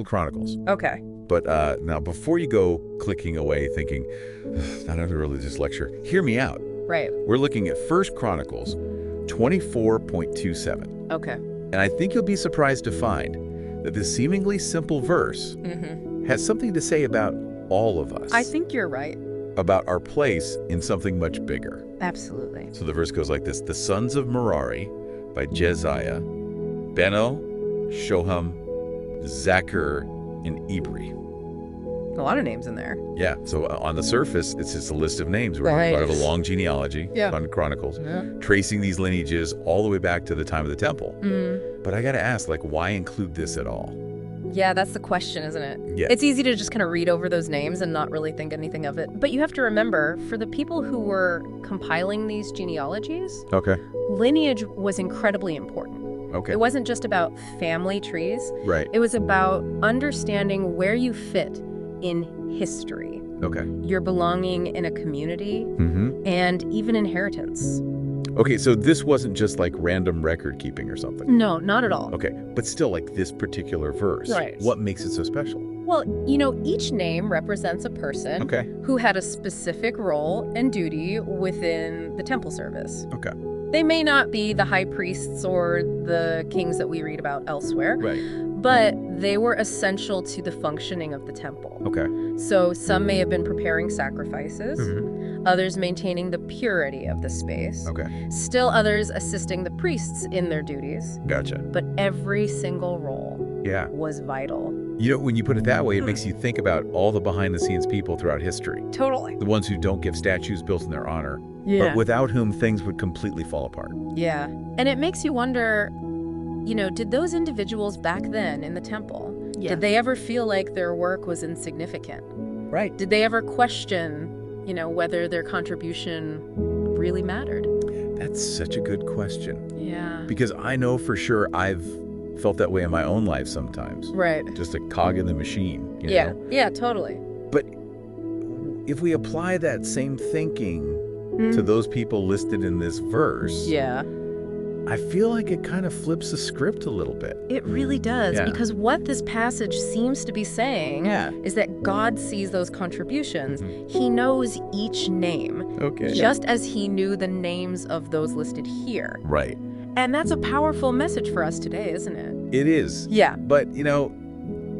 Chronicles. Okay. But now, before you go clicking away thinking, not another religious lecture, hear me out. Right. We're looking at First Chronicles 24.27. Okay. And I think you'll be surprised to find that this seemingly simple verse has something to say about all of us. I think you're right. About our place in something much bigger. Absolutely. So the verse goes like this: The sons of Merari by Jeziah, Beno, Shoham, Zachar, and Ibri. A lot of names in there. Yeah, so on the surface, it's just a list of names. We're Right. part of a long genealogy on Chronicles, tracing these lineages all the way back to the time of the temple. But I got to ask, like, why include this at all? Yeah, that's the question, isn't it? Yeah. It's easy to just kind of read over those names and not really think anything of it. But you have to remember, for the people who were compiling these genealogies, Okay. lineage was incredibly important. Okay. It wasn't just about family trees. Right. It was about understanding where you fit in history, Okay. your belonging in a community, and even inheritance. Okay, so this wasn't just like random record keeping or something. No, not at all. Okay, but still, like this particular verse, Right. what makes it so special? Well, each name represents a person Okay. who had a specific role and duty within the temple service. Okay. They may not be the high priests or the kings that we read about elsewhere, Right. but they were essential to the functioning of the temple. Okay. So some may have been preparing sacrifices, others maintaining the purity of the space, Okay. still others assisting the priests in their duties. Gotcha. But every single role Yeah. was vital. You know, when you put it that way, it makes you think about all the behind-the-scenes people throughout history. Totally. The ones who don't give statues built in their honor, Yeah. but without whom things would completely fall apart. Yeah. And it makes you wonder, did those individuals back then in the temple, did they ever feel like their work was insignificant? Right. Did they ever question, whether their contribution really mattered? That's such a good question. Yeah. Because I know for sure I've felt that way in my own life sometimes. Right. Just a cog in the machine, you Yeah. know? Yeah, totally. But if we apply that same thinking to those people listed in this verse, Yeah. I feel like it kind of flips the script a little bit. It really does, Yeah. because what this passage seems to be saying Yeah. is that God sees those contributions. He knows each name, Okay. just as he knew the names of those listed here. Right. And that's a powerful message for us today, isn't it? It is. Yeah. But,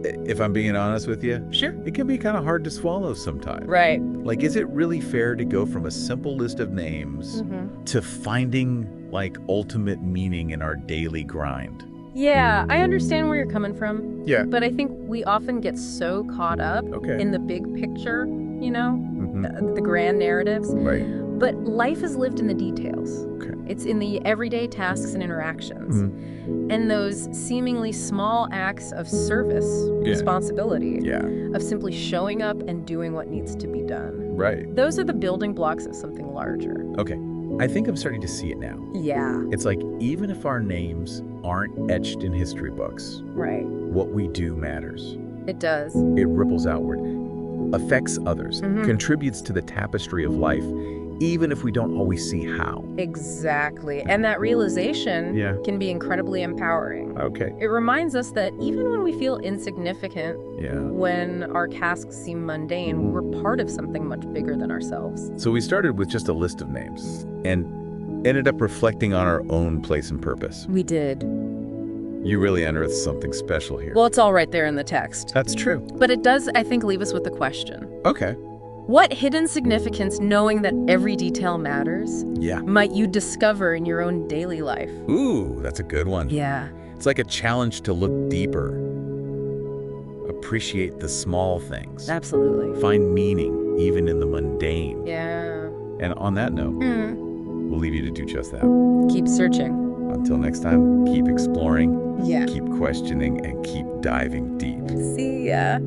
if I'm being honest with you, Sure. it can be kind of hard to swallow sometimes. Right. Like, is it really fair to go from a simple list of names to finding, like, ultimate meaning in our daily grind? Yeah, I understand where you're coming from. Yeah. But I think we often get so caught up Okay. in the big picture, the grand narratives. Right. But life is lived in the details. Okay. It's in the everyday tasks and interactions. And those seemingly small acts of service, responsibility, of simply showing up and doing what needs to be done. Right. Those are the building blocks of something larger. Okay. I think I'm starting to see it now. Yeah, It's like, even if our names aren't etched in history books, right. what we do matters. It does. It ripples outward, affects others, contributes to the tapestry of life, even if we don't always see how. Exactly. And that realization Yeah. can be incredibly empowering. Okay. It reminds us that even when we feel insignificant, Yeah. when our tasks seem mundane, we're part of something much bigger than ourselves. So we started with just a list of names and ended up reflecting on our own place and purpose. We did. You really unearthed something special here. Well, it's all right there in the text. That's true. But it does, I think, leave us with the question. Okay. What hidden significance, knowing that every detail matters, Yeah. might you discover in your own daily life? Ooh, that's a good one. Yeah. It's like a challenge to look deeper. Appreciate the small things. Absolutely. Find meaning even in the mundane. Yeah. And on that note, we'll leave you to do just that. Keep searching. Until next time, keep exploring, Yeah. keep questioning, and keep diving deep. See ya.